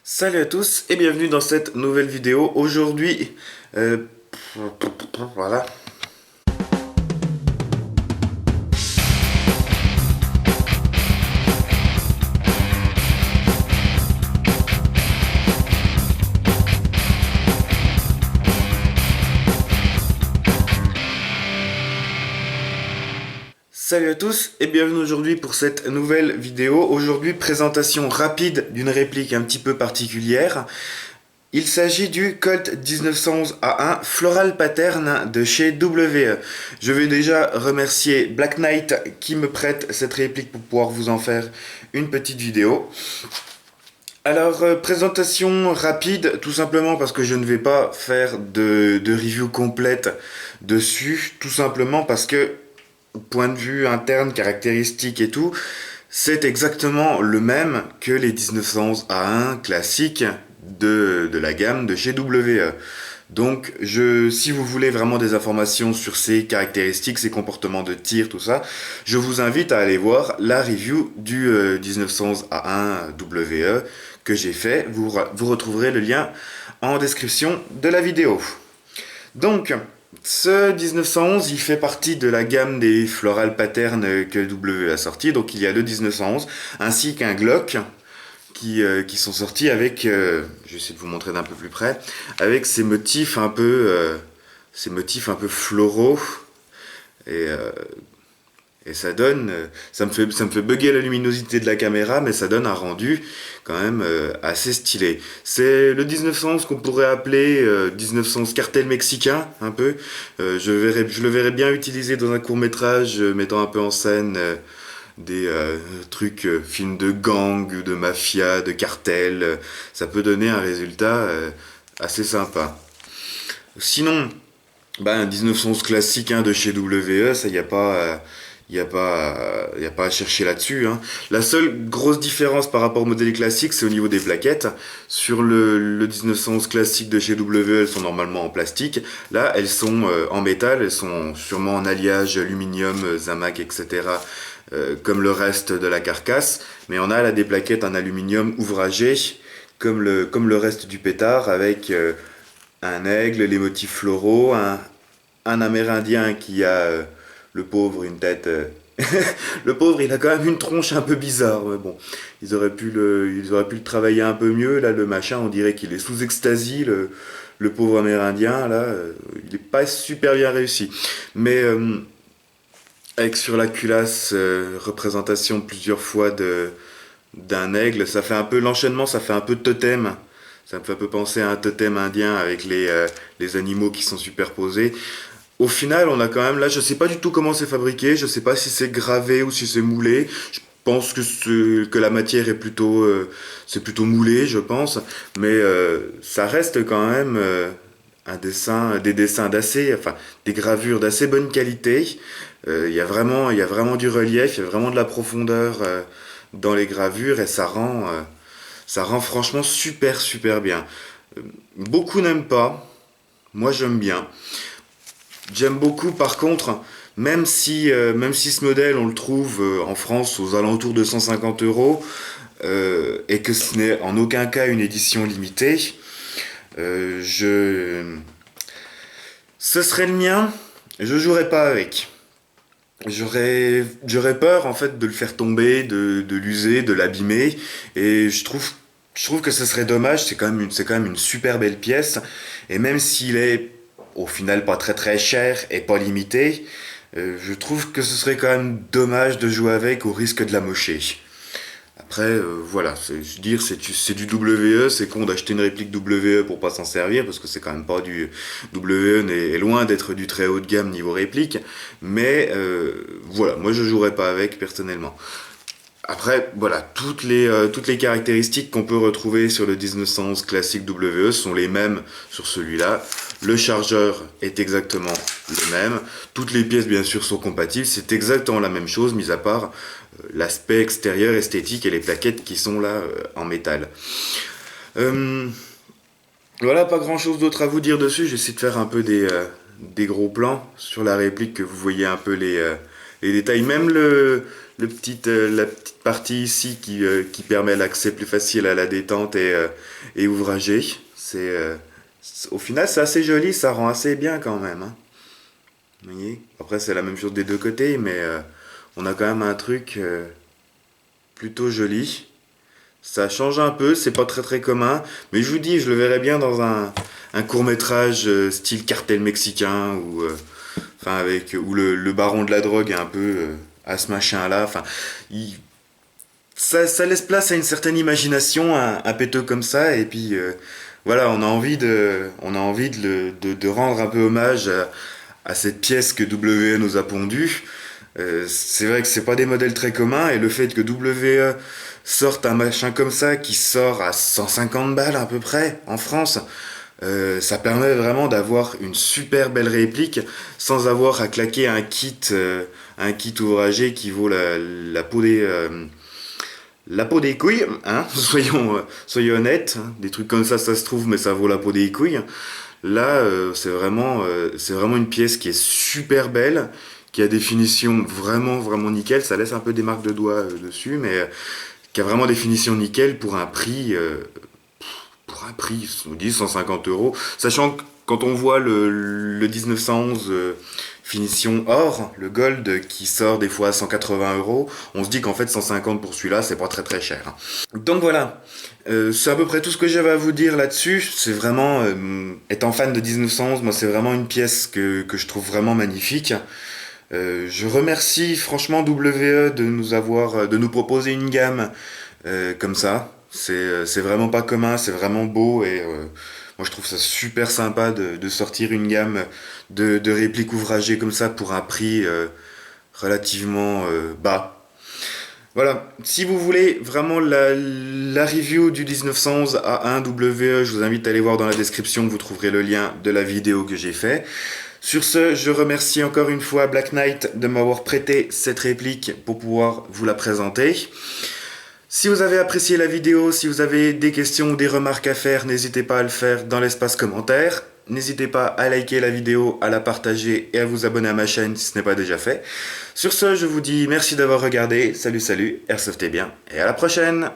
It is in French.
Salut à tous et bienvenue dans cette nouvelle vidéo. Aujourd'hui, voilà. Salut à tous et bienvenue aujourd'hui pour cette nouvelle vidéo. Aujourd'hui, présentation rapide d'une réplique un petit peu particulière. Il s'agit du Colt 1911 A1 Floral Pattern de chez WE. Je vais déjà remercier Black Knight qui me prête cette réplique pour pouvoir vous en faire une petite vidéo. Alors, présentation rapide, tout simplement parce que je ne vais pas faire de review complète dessus, tout simplement parce que, point de vue interne, caractéristiques et tout, c'est exactement le même que les 1911 A1 classiques de la gamme de chez WE. Donc, si vous voulez vraiment des informations sur ces caractéristiques, ces comportements de tir, tout ça, je vous invite à aller voir la review du 1911 A1 WE que j'ai fait. Vous retrouverez le lien en description de la vidéo. Donc, ce 1911, il fait partie de la gamme des floral patterns que WE a sorti. Donc, il y a le 1911 ainsi qu'un Glock qui sont sortis avec, je vais essayer de vous montrer d'un peu plus près, avec ces motifs un peu floraux et, euh, et ça donne, ça me fait bugger la luminosité de la caméra, mais ça donne un rendu quand même assez stylé. C'est le 1911 qu'on pourrait appeler 1911 cartel mexicain un peu. Je le verrais bien utilisé dans un court métrage mettant un peu en scène des trucs, films de gang, de mafia, de cartel, ça peut donner un résultat assez sympa. Sinon, un 1911 classique de chez WE, ça y a pas, y a pas à chercher là-dessus. Hein. La seule grosse différence par rapport au modèle classique, c'est au niveau des plaquettes. Sur le 1911 classique de chez WE, elles sont normalement en plastique. Là, elles sont en métal, elles sont sûrement en alliage aluminium, Zamac, etc. Comme le reste de la carcasse, mais on a là des plaquettes en aluminium ouvragé, comme le reste du pétard, avec un aigle, les motifs floraux, un amérindien qui a, le pauvre, une tête... le pauvre, il a quand même une tronche un peu bizarre, mais bon, ils auraient pu le travailler un peu mieux, là, le machin, on dirait qu'il est sous extasie, le pauvre amérindien, là, il est pas super bien réussi. Mais... avec sur la culasse représentation plusieurs fois d'un aigle, ça fait un peu l'enchaînement, ça fait un peu totem. Ça me fait un peu penser à un totem indien avec les animaux qui sont superposés. Au final, on a quand même là, je sais pas du tout comment c'est fabriqué, je sais pas si c'est gravé ou si c'est moulé. Je pense que la matière est c'est plutôt moulé, je pense, mais ça reste quand même des dessins des gravures d'assez bonne qualité. Il y a vraiment du relief, il y a vraiment de la profondeur dans les gravures et ça rend franchement super bien. Beaucoup n'aiment pas, moi j'aime bien. J'aime beaucoup par contre, même si ce modèle on le trouve en France aux alentours de 150 euros et que ce n'est en aucun cas une édition limitée, je... ce serait le mien, je jouerais pas avec. J'aurais peur en fait de le faire tomber, de l'user, de l'abîmer, et je trouve que ce serait dommage. C'est quand même une super belle pièce, et même s'il est au final pas très cher et pas limité, je trouve que ce serait quand même dommage de jouer avec au risque de la mocher. Après, voilà, je veux dire, c'est du WE, c'est con d'acheter une réplique WE pour pas s'en servir, parce que c'est quand même pas du... WE est loin d'être du très haut de gamme niveau réplique, mais voilà, moi je jouerais pas avec personnellement. Après, voilà, toutes les caractéristiques qu'on peut retrouver sur le 1911 classique WE sont les mêmes sur celui-là. Le chargeur est exactement le même. Toutes les pièces, bien sûr, sont compatibles. C'est exactement la même chose, mis à part l'aspect extérieur esthétique et les plaquettes qui sont là en métal. Euh, voilà, pas grand-chose d'autre à vous dire dessus. J'essaie de faire un peu des gros plans sur la réplique, que vous voyez un peu les les détails, même la petite partie ici qui permet l'accès plus facile à la détente et ouvragé. Au final, c'est assez joli, ça rend assez bien quand même, hein. Vous voyez. Après, c'est la même chose des deux côtés, mais on a quand même un truc plutôt joli. Ça change un peu, c'est pas très très commun, mais je vous dis, je le verrais bien dans un court-métrage style cartel mexicain enfin où le baron de la drogue est un peu à ce machin-là. Enfin, ça laisse place à une certaine imagination, un péteux comme ça, et puis voilà, on a envie de rendre un peu hommage à cette pièce que WE nous a pondue. C'est vrai que c'est pas des modèles très communs, et le fait que WE sorte un machin comme ça qui sort à 150 balles à peu près en France, ça permet vraiment d'avoir une super belle réplique sans avoir à claquer un kit ouvragé qui vaut la peau des couilles, hein. Soyons honnêtes, hein. Des trucs comme ça se trouve, mais ça vaut la peau des couilles. Là, c'est vraiment une pièce qui est super belle, qui a des finitions vraiment, vraiment nickel. Ça laisse un peu des marques de doigts dessus, mais qui a vraiment des finitions nickel pour un prix, on dit 150 euros. Sachant que quand on voit le 1911 finition or, le gold qui sort des fois à 180 euros, on se dit qu'en fait 150 pour celui-là, c'est pas très très cher, hein. Donc voilà, c'est à peu près tout ce que j'avais à vous dire là-dessus. C'est vraiment, étant fan de 1911, moi c'est vraiment une pièce que je trouve vraiment magnifique. Je remercie franchement WE de nous proposer une gamme comme ça. C'est vraiment pas commun, c'est vraiment beau, et moi je trouve ça super sympa de sortir une gamme de répliques ouvragées comme ça pour un prix relativement bas. Voilà, si vous voulez vraiment la review du 1911 A1 WE, je vous invite à aller voir dans la description, vous trouverez le lien de la vidéo que j'ai fait. Sur ce, je remercie encore une fois Black Knight de m'avoir prêté cette réplique pour pouvoir vous la présenter. Si vous avez apprécié la vidéo, si vous avez des questions ou des remarques à faire, n'hésitez pas à le faire dans l'espace commentaire. N'hésitez pas à liker la vidéo, à la partager et à vous abonner à ma chaîne si ce n'est pas déjà fait. Sur ce, je vous dis merci d'avoir regardé. Salut, salut, airsoftez bien et à la prochaine!